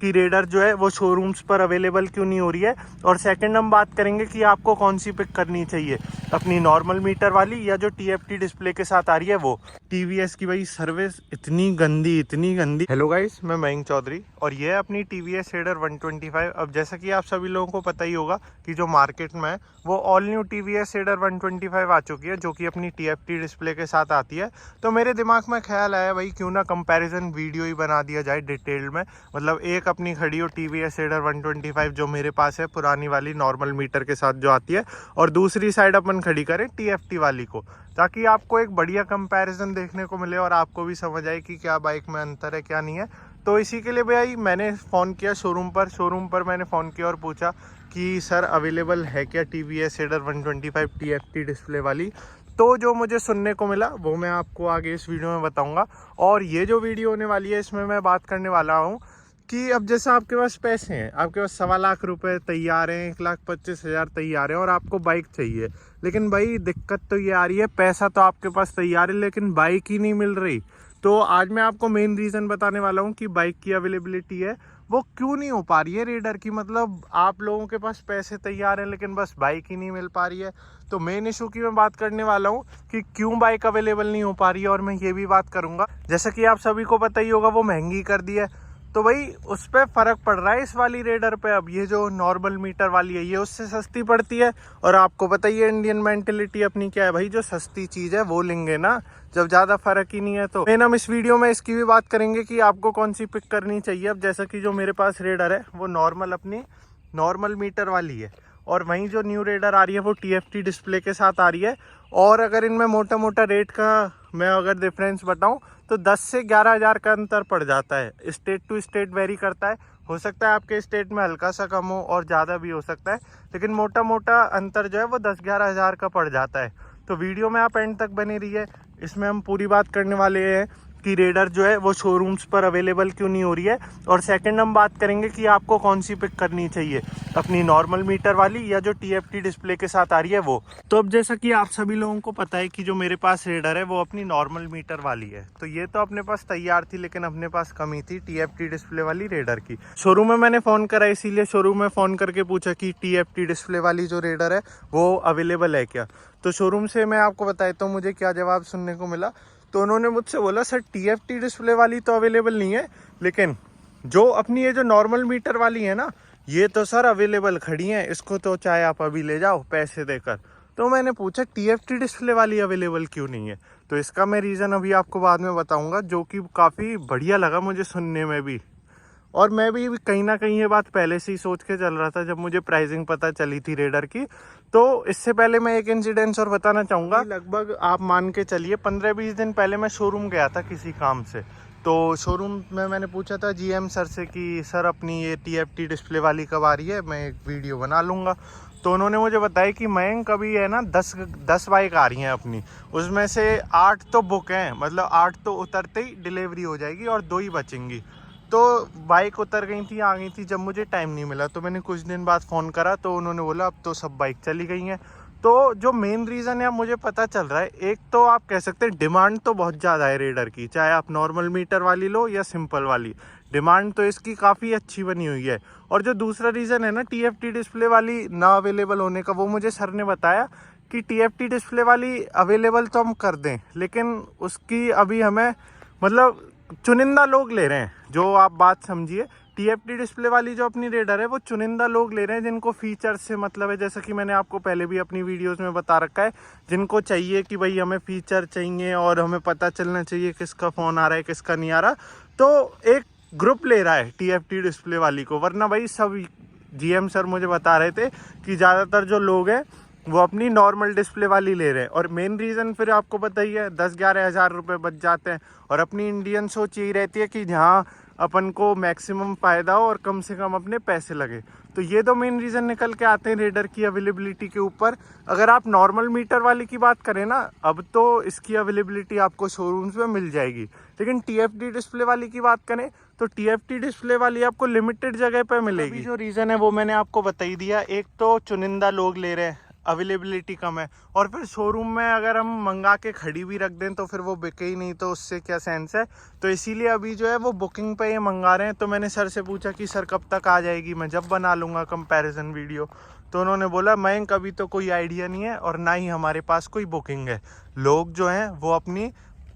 कि रेडर जो है वो शोरूम्स पर अवेलेबल क्यों नहीं हो रही है। और सेकंड हम बात करेंगे कि आपको कौन सी पिक करनी चाहिए, अपनी नॉर्मल मीटर वाली या जो TFT डिस्प्ले के साथ आ रही है वो। TVS की भाई सर्विस इतनी गंदी, इतनी गंदी। हेलो गाइस, मैं मयंक चौधरी और ये है अपनी TVS रेडर 125। अब जैसा कि आप सभी लोगों को पता ही होगा कि जो मार्केट में है वो ऑल न्यू TVS रेडर 125 आ चुकी है, जो कि अपनी TFT डिस्प्ले के साथ आती है। तो मेरे दिमाग में ख्याल आया भाई क्यों ना कंपैरिजन वीडियो ही बना दिया जाए डिटेल में। मतलब एक अपनी खड़ी हो TVS रेडर 125 जो मेरे पास है पुरानी वाली नॉर्मल मीटर के साथ जो आती है, और दूसरी साइड अपन खड़ी करें TFT वाली को, ताकि आपको एक बढ़िया कंपैरिजन देखने को मिले और आपको भी समझ आए कि क्या बाइक में अंतर है क्या नहीं है। तो इसी के लिए भाई मैंने फ़ोन किया शोरूम पर मैंने फ़ोन किया और पूछा कि सर अवेलेबल है क्या TVS रेडर 125 TFT डिस्प्ले वाली। तो जो मुझे सुनने को मिला वो मैं आपको आगे इस वीडियो में बताऊंगा। और ये जो वीडियो होने वाली है इसमें मैं बात करने वाला हूँ कि अब जैसे आपके पास पैसे हैं, आपके पास 1.25 लाख रुपए तैयार हैं, 1,25,000 तैयार है और आपको बाइक चाहिए, लेकिन भाई दिक्कत तो ये आ रही है पैसा तो आपके पास तैयार है लेकिन बाइक ही नहीं मिल रही। तो आज मैं आपको मेन रीज़न बताने वाला हूँ कि बाइक की अवेलेबिलिटी है वो क्यों नहीं हो पा रही है रेडर की। मतलब आप लोगों के पास पैसे तैयार हैं लेकिन बस बाइक ही नहीं मिल पा रही है। तो मेन इशू की मैं बात करने वाला हूँ कि क्यों बाइक अवेलेबल नहीं हो पा रही है। और मैं ये भी बात करूँगा जैसा कि आप सभी को पता ही होगा वो महंगी कर दी है, तो भाई उस पर फ़र्क पड़ रहा है इस वाली रेडर पे। अब ये जो नॉर्मल मीटर वाली है ये उससे सस्ती पड़ती है, और आपको पता ही है इंडियन मेंटेलिटी अपनी क्या है भाई, जो सस्ती चीज़ है वो लेंगे ना जब ज़्यादा फ़र्क ही नहीं है। तो हम इस वीडियो में इसकी भी बात करेंगे कि आपको कौन सी पिक करनी चाहिए। अब जैसा कि जो मेरे पास रेडर है वो नॉर्मल अपनी नॉर्मल मीटर वाली है, और वहीं जो न्यू रेडर आ रही है वो TFT डिस्प्ले के साथ आ रही है। और अगर इनमें मोटा मोटा रेट का मैं अगर डिफरेंस बताऊं तो 10 से 11 हज़ार का अंतर पड़ जाता है। स्टेट टू स्टेट वेरी करता है, हो सकता है आपके स्टेट में हल्का सा कम हो और ज़्यादा भी हो सकता है, लेकिन मोटा मोटा अंतर जो है वो 10-11 हज़ार का पड़ जाता है। तो वीडियो में आप एंड तक बने रहिए, इसमें हम पूरी बात करने वाले हैं कि रेडर जो है वो शोरूम्स पर अवेलेबल क्यों नहीं हो रही है। और सेकंड हम बात करेंगे कि आपको कौन सी पिक करनी चाहिए, अपनी नॉर्मल मीटर वाली या जो TFT डिस्प्ले के साथ आ रही है वो। तो अब जैसा कि आप सभी लोगों को पता है कि जो मेरे पास रेडर है वो अपनी नॉर्मल मीटर वाली है, तो ये तो अपने पास तैयार थी लेकिन अपने पास कमी थी TFT डिस्प्ले वाली रेडर की। शोरूम में मैंने फ़ोन करा, इसीलिए शोरूम में फ़ोन करके पूछा कि TFT डिस्प्ले वाली जो रेडर है वो अवेलेबल है क्या। तो शोरूम से मैं आपको बताता हूँ मुझे क्या जवाब सुनने को मिला। तो उन्होंने मुझसे बोला सर TFT डिस्प्ले वाली तो अवेलेबल नहीं है, लेकिन जो अपनी ये जो नॉर्मल मीटर वाली है ना ये तो सर अवेलेबल खड़ी है, इसको तो चाहे आप अभी ले जाओ पैसे देकर। तो मैंने पूछा TFT डिस्प्ले वाली अवेलेबल क्यों नहीं है। तो इसका मैं रीज़न अभी आपको बाद में बताऊंगा, जो कि काफ़ी बढ़िया लगा मुझे सुनने में भी। और मैं भी कहीं ना कहीं ये बात पहले से ही सोच के चल रहा था जब मुझे प्राइसिंग पता चली थी रेडर की। तो इससे पहले मैं एक इंसिडेंस और बताना चाहूँगा। लगभग आप मान के चलिए 15-20 दिन पहले मैं शोरूम गया था किसी काम से। तो शोरूम में मैंने पूछा था GM सर से कि सर अपनी ये TFT डिस्प्ले वाली कब आ रही है, मैं एक वीडियो बना लूँगा। तो उन्होंने मुझे बताया कि मयंक अभी है ना 10 बाइक आ रही हैं अपनी, उसमें से 8 तो बुक हैं, मतलब 8 तो उतरते ही डिलीवरी हो जाएगी और 2 ही बचेंगी। तो बाइक उतर गई थी आ गई थी, जब मुझे टाइम नहीं मिला तो मैंने कुछ दिन बाद फ़ोन करा तो उन्होंने बोला अब तो सब बाइक चली गई हैं। तो जो मेन रीज़न है मुझे पता चल रहा है, एक तो आप कह सकते हैं डिमांड तो बहुत ज़्यादा है रेडर की, चाहे आप नॉर्मल मीटर वाली लो या सिंपल वाली, डिमांड तो इसकी काफ़ी अच्छी बनी हुई है। और जो दूसरा रीज़न है ना TFT डिस्प्ले वाली ना अवेलेबल होने का, वो मुझे सर ने बताया कि TFT डिस्प्ले वाली अवेलेबल तो हम कर दें लेकिन उसकी अभी हमें मतलब चुनिंदा लोग ले रहे हैं। जो आप बात समझिए, TFT डिस्प्ले वाली जो अपनी रेडर है वो चुनिंदा लोग ले रहे हैं जिनको फीचर्स से मतलब है, जैसा कि मैंने आपको पहले भी अपनी वीडियोस में बता रखा है, जिनको चाहिए कि भाई हमें फीचर चाहिए और हमें पता चलना चाहिए किसका फ़ोन आ रहा है किसका नहीं आ रहा। तो एक ग्रुप ले रहा है TFT डिस्प्ले वाली को, वरना भाई सब GM सर मुझे बता रहे थे कि ज़्यादातर जो लोग हैं वो अपनी नॉर्मल डिस्प्ले वाली ले रहे हैं। और मेन रीज़न फिर आपको पता ही है 10-11 हज़ार रुपये बच जाते हैं, और अपनी इंडियन सोच यही रहती है कि जहाँ अपन को मैक्सिमम फ़ायदा हो और कम से कम अपने पैसे लगे। तो ये दो मेन रीज़न निकल के आते हैं रेडर की अवेलेबिलिटी के ऊपर। अगर आप नॉर्मल मीटर वाली की बात करें ना, अब तो इसकी अवेलेबिलिटी आपको शोरूम्स में मिल जाएगी, लेकिन TFT डिस्प्ले वाली की बात करें तो TFT डिस्प्ले वाली आपको लिमिटेड जगह पर मिलेगी। जो रीज़न है वो मैंने आपको बता ही दिया, एक तो चुनिंदा लोग ले रहे हैं अवेलेबिलिटी कम है। और फिर शोरूम में अगर हम मंगा के खड़ी भी रख दें तो फिर वो बिके ही नहीं, तो उससे क्या सेंस है। तो इसीलिए अभी जो है वो बुकिंग पे ये मंगा रहे हैं। तो मैंने सर से पूछा कि सर कब तक आ जाएगी, मैं जब बना लूँगा कंपैरिजन वीडियो। तो उन्होंने बोला मयंक अभी तो कोई आइडिया नहीं है और ना ही हमारे पास कोई बुकिंग है। लोग जो हैं वो अपनी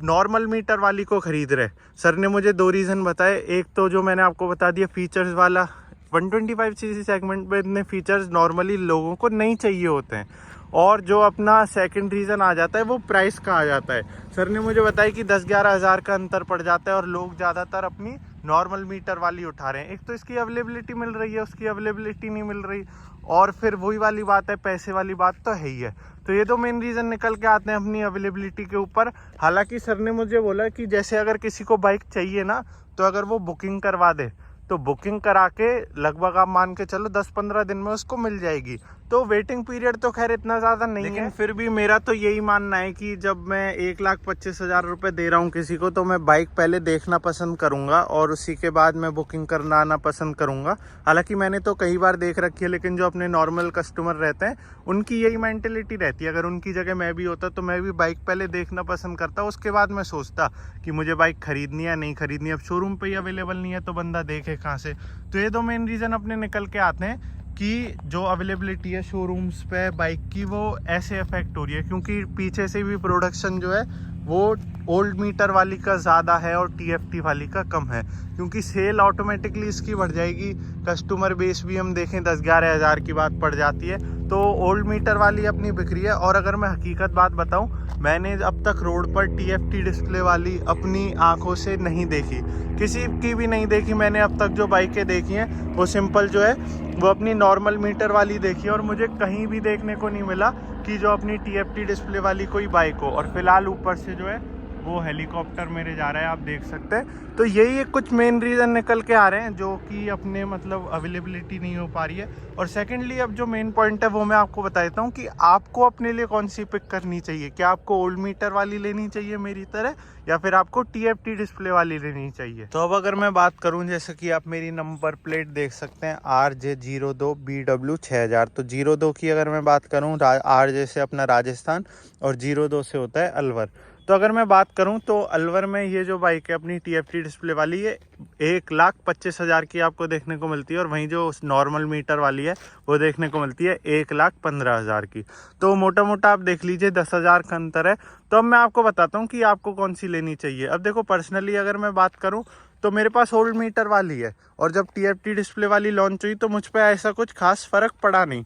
नॉर्मल मीटर वाली को खरीद रहे। सर ने मुझे 2 रीज़न बताए। एक तो जो मैंने आपको बता दिया फीचर्स वाला, 125cc सेगमेंट में इतने फीचर्स नॉर्मली लोगों को नहीं चाहिए होते हैं। और जो अपना सेकंड रीज़न आ जाता है वो प्राइस का आ जाता है। सर ने मुझे बताया कि 10-11 हज़ार का अंतर पड़ जाता है और लोग ज़्यादातर अपनी नॉर्मल मीटर वाली उठा रहे हैं। एक तो इसकी अवेलेबिलिटी मिल रही है, उसकी अवेलेबिलिटी नहीं मिल रही, और फिर वही वाली बात है, पैसे वाली बात तो है ही है। तो ये तो मेन रीज़न निकल के आते हैं अपनी अवेलेबिलिटी के ऊपर। हालांकि सर ने मुझे बोला कि जैसे अगर किसी को बाइक चाहिए ना, तो अगर वो बुकिंग करवा दे तो बुकिंग करा के लगभग आप मान के चलो 10-15 दिन में उसको मिल जाएगी। तो वेटिंग पीरियड तो खैर इतना ज़्यादा नहीं है, लेकिन फिर भी मेरा तो यही मानना है कि जब मैं 1,25,000 रुपये दे रहा हूँ किसी को, तो मैं बाइक पहले देखना पसंद करूँगा और उसी के बाद मैं बुकिंग करना आना पसंद करूँगा। हालांकि मैंने तो कई बार देख रखी है, लेकिन जो अपने नॉर्मल कस्टमर रहते हैं उनकी यही मेंटेलिटी रहती है। अगर उनकी जगह मैं भी होता तो मैं भी बाइक पहले देखना पसंद करता, उसके बाद मैं सोचता कि मुझे बाइक खरीदनी है नहीं खरीदनी। अब शोरूम पे ही अवेलेबल नहीं है तो बंदा देखे कहाँ से। तो ये 2 मेन रीज़न अपने निकल के आते हैं कि जो अवेलेबिलिटी है शोरूम्स पे बाइक की वो ऐसे अफेक्ट हो रही है, क्योंकि पीछे से भी प्रोडक्शन जो है वो ओल्ड मीटर वाली का ज़्यादा है और TFT वाली का कम है, क्योंकि सेल ऑटोमेटिकली इसकी बढ़ जाएगी। कस्टमर बेस भी हम देखें 10-11 हज़ार की बात पड़ जाती है, तो ओल्ड मीटर वाली अपनी बिक्री है। और अगर मैं हकीकत बात बताऊं, मैंने अब तक रोड पर TFT डिस्प्ले वाली अपनी आंखों से नहीं देखी, किसी की भी नहीं देखी। मैंने अब तक जो बाइकें देखी हैं वो सिंपल जो है वो अपनी नॉर्मल मीटर वाली देखी है, और मुझे कहीं भी देखने को नहीं मिला कि जो अपनी TFT डिस्प्ले वाली कोई बाइक हो। और फिलहाल ऊपर से जो है वो हेलीकॉप्टर मेरे जा रहा है, आप देख सकते हैं। तो यही कुछ मेन रीज़न निकल के आ रहे हैं जो कि अपने मतलब अवेलेबिलिटी नहीं हो पा रही है। और सेकेंडली अब जो मेन पॉइंट है वो मैं आपको बता देता हूँ कि आपको अपने लिए कौन सी पिक करनी चाहिए। क्या आपको ओल्ड मीटर वाली लेनी चाहिए मेरी तरह, या फिर आपको TFT डिस्प्ले वाली लेनी चाहिए। तो अब अगर मैं बात करूं, जैसे कि आप मेरी नंबर प्लेट देख सकते हैं RJ02BW6000। तो 02 की अगर मैं बात करूं, RJ से अपना राजस्थान और 02 से होता है अलवर। तो अगर मैं बात करूं तो अलवर में ये जो बाइक है अपनी TFT डिस्प्ले वाली, ये 1,25,000 की आपको देखने को मिलती है, और वहीं जो नॉर्मल मीटर वाली है वो देखने को मिलती है 1,15,000 की। तो मोटा मोटा आप देख लीजिए 10,000 का अंतर है। तो अब मैं आपको बताता हूँ कि आपको कौन सी लेनी चाहिए। अब देखो पर्सनली अगर मैं बात करूँ तो मेरे पास ओल्ड मीटर वाली है, और जब TFT डिस्प्ले वाली लॉन्च हुई तो मुझ पर ऐसा कुछ खास फ़र्क पड़ा नहीं,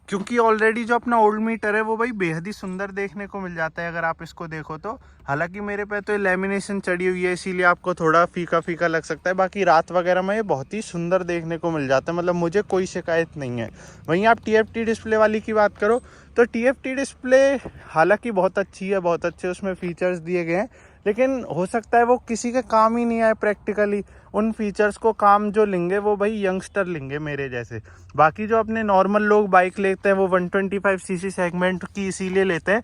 क्योंकि ऑलरेडी जो अपना ओल्ड मीटर है वो भाई बेहद ही सुंदर देखने को मिल जाता है अगर आप इसको देखो तो। हालांकि मेरे पे तो लेमिनेशन चढ़ी हुई है, इसीलिए आपको थोड़ा फीका फीका लग सकता है। बाकी रात वगैरह में ये बहुत ही सुंदर देखने को मिल जाता है, मतलब मुझे कोई शिकायत नहीं है। वहीं आप TFT डिस्प्ले वाली की बात करो तो TFT डिस्प्ले हालांकि बहुत अच्छी है, बहुत अच्छे उसमें फीचर्स दिए गए हैं, लेकिन हो सकता है वो किसी के काम ही नहीं आए प्रैक्टिकली। उन फीचर्स को काम जो लेंगे वो भाई यंगस्टर लेंगे मेरे जैसे। बाकी जो अपने नॉर्मल लोग बाइक लेते हैं वो 125cc सेगमेंट की इसीलिए लेते हैं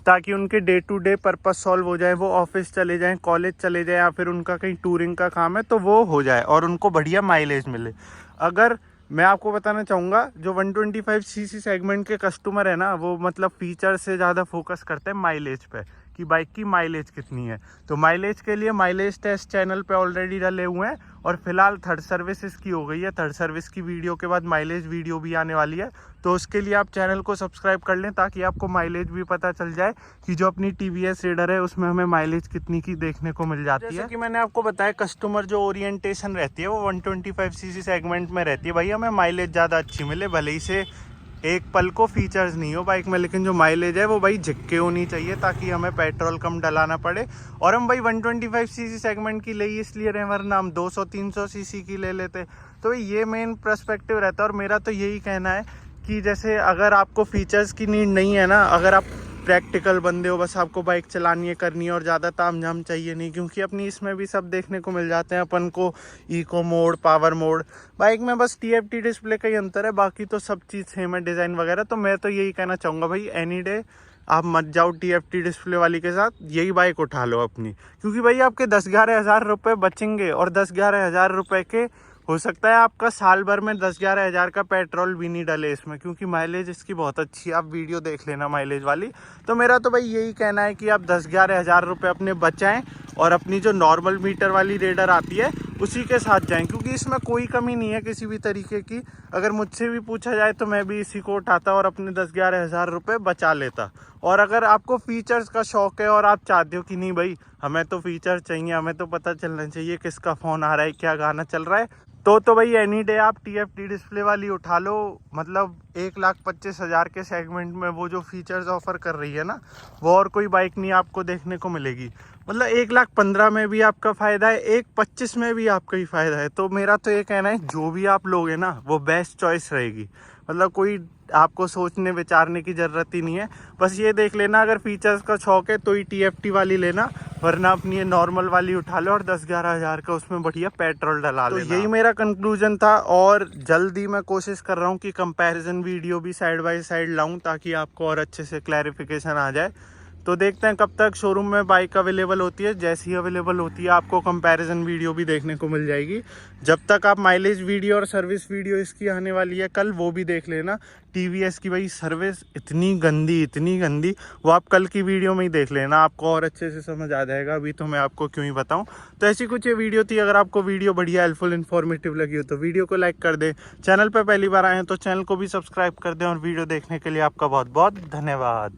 ताकि उनके day to day purpose solve हो जाए, वो ऑफिस चले जाएं, कॉलेज चले जाएं, या फिर उनका कहीं टूरिंग का काम है तो वो हो जाए और उनको बढ़िया माइलेज मिले। अगर मैं आपको बताना चाहूँगा जो 125cc सेगमेंट के कस्टमर है ना, वो मतलब फीचर से ज़्यादा फोकस करते हैं माइलेज पे कि बाइक की माइलेज कितनी है। तो माइलेज के लिए माइलेज टेस्ट चैनल पे ऑलरेडी डले हुए हैं, और फिलहाल थर्ड सर्विस इसकी हो गई है। थर्ड सर्विस की वीडियो के बाद माइलेज वीडियो भी आने वाली है, तो उसके लिए आप चैनल को सब्सक्राइब कर लें ताकि आपको माइलेज भी पता चल जाए कि जो अपनी TVS रेडर है उसमें हमें माइलेज कितनी की देखने को मिल जाती है। जैसे कि मैंने आपको बताया कस्टमर जो ओरिएंटेशन रहती है वो 125cc सेगमेंट में रहती है, भाई हमें माइलेज ज़्यादा अच्छी मिले, भले ही से एक पल को फीचर्स नहीं हो बाइक में, लेकिन जो माइलेज है वो भाई झिक्के होनी चाहिए ताकि हमें पेट्रोल कम डलाना पड़े। और हम भाई 125cc सेगमेंट की ले इसलिए रहे, वरना हम 200-300cc की ले लेते। तो ये मेन पर्सपेक्टिव रहता है। और मेरा तो यही कहना है कि जैसे अगर आपको फीचर्स की नीड नहीं है ना, अगर आप प्रैक्टिकल बंदे हो, बस आपको बाइक चलानी है करनी है और ज़्यादा तामझाम चाहिए नहीं, क्योंकि अपनी इसमें भी सब देखने को मिल जाते हैं अपन को, eco mode, power mode. Bike में बस TFT डिस्प्ले का ही अंतर है, बाकी तो सब चीज़ सेम है, डिज़ाइन वगैरह। तो मैं तो यही कहना चाहूँगा भाई एनी डे आप मत जाओ TFT डिस्प्ले वाली के साथ, यही बाइक उठा लो अपनी, क्योंकि भाई आपके 10-11 हज़ार रुपये बचेंगे, और 10-11 हज़ार रुपये के हो सकता है आपका साल भर में 10-11 हज़ार का पेट्रोल भी नहीं डले इसमें, क्योंकि माइलेज इसकी बहुत अच्छी है। आप वीडियो देख लेना माइलेज वाली। तो मेरा तो भाई यही कहना है कि आप 10-11 हज़ार रुपये अपने बचाएं और अपनी जो नॉर्मल मीटर वाली रेडर आती है उसी के साथ जाएं, क्योंकि इसमें कोई कमी नहीं है किसी भी तरीके की। अगर मुझसे भी पूछा जाए तो मैं भी इसी को उठाता और अपने 10-11 हज़ार रुपये बचा लेता। और अगर आपको फीचर्स का शौक है और आप चाहते हो कि नहीं भाई हमें तो फीचर चाहिए, हमें तो पता चलना चाहिए किसका फ़ोन आ रहा है, क्या गाना चल रहा है, तो भाई एनी डे आप TFT डिस्प्ले वाली उठा लो। मतलब 1,25,000 के सेगमेंट में वो जो फीचर्स ऑफर कर रही है ना, वो और कोई बाइक नहीं आपको देखने को मिलेगी। मतलब 1,15,000 में भी आपका फ़ायदा है, 1,25,000 में भी आपका ही फ़ायदा है। तो मेरा तो ये कहना है जो भी आप लोगे ना वो बेस्ट चॉइस रहेगी। मतलब कोई आपको सोचने विचारने की ज़रूरत ही नहीं है। बस ये देख लेना अगर फीचर्स का शौक है तो ही TFT वाली लेना, वरना अपनी ये नॉर्मल वाली उठा लो और 10-11 हज़ार का उसमें बढ़िया पेट्रोल डला लेना। तो यही मेरा कंक्लूजन था, और जल्दी मैं कोशिश कर रहा हूँ कि कंपैरिजन वीडियो भी साइड बाय साइड लाऊं ताकि आपको और अच्छे से क्लैरिफिकेशन आ जाए। तो देखते हैं कब तक शोरूम में बाइक अवेलेबल होती है। जैसी अवेलेबल होती है आपको कंपैरिजन वीडियो भी देखने को मिल जाएगी। जब तक आप माइलेज वीडियो और सर्विस वीडियो इसकी आने वाली है कल, वो भी देख लेना। TVS की भाई सर्विस इतनी गंदी, वो आप कल की वीडियो में ही देख लेना, आपको और अच्छे से समझ आ जाएगा। अभी तो मैं आपको क्यों ही बताऊं। तो ऐसी कुछ ये वीडियो थी। अगर आपको वीडियो बढ़िया हेल्पफुल इन्फॉर्मेटिव लगी हो तो वीडियो को लाइक कर दें। चैनल पर पहली बार आए हैं तो चैनल को भी सब्सक्राइब कर दें। और वीडियो देखने के लिए आपका बहुत बहुत धन्यवाद।